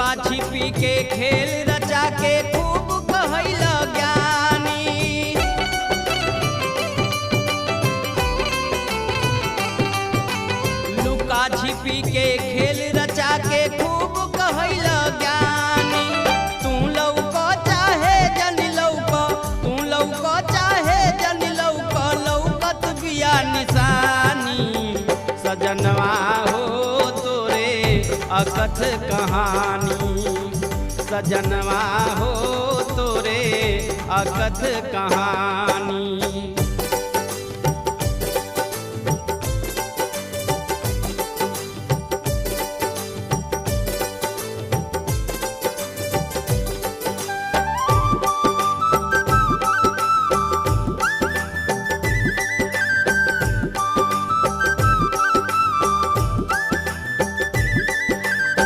लुका छिपी के खेल रचा के खूब कहैल ज्ञानी। लुका छिपी के खेल रचा के खूब कहैल ज्ञानी। तू लौको चाहे जन लौको, तू लौको चाहे जन लौको, लौकत बिया निशानी। सजनवा हो तोरे अकथ कहानी, सजनवा हो तोरे अकथ कहानी।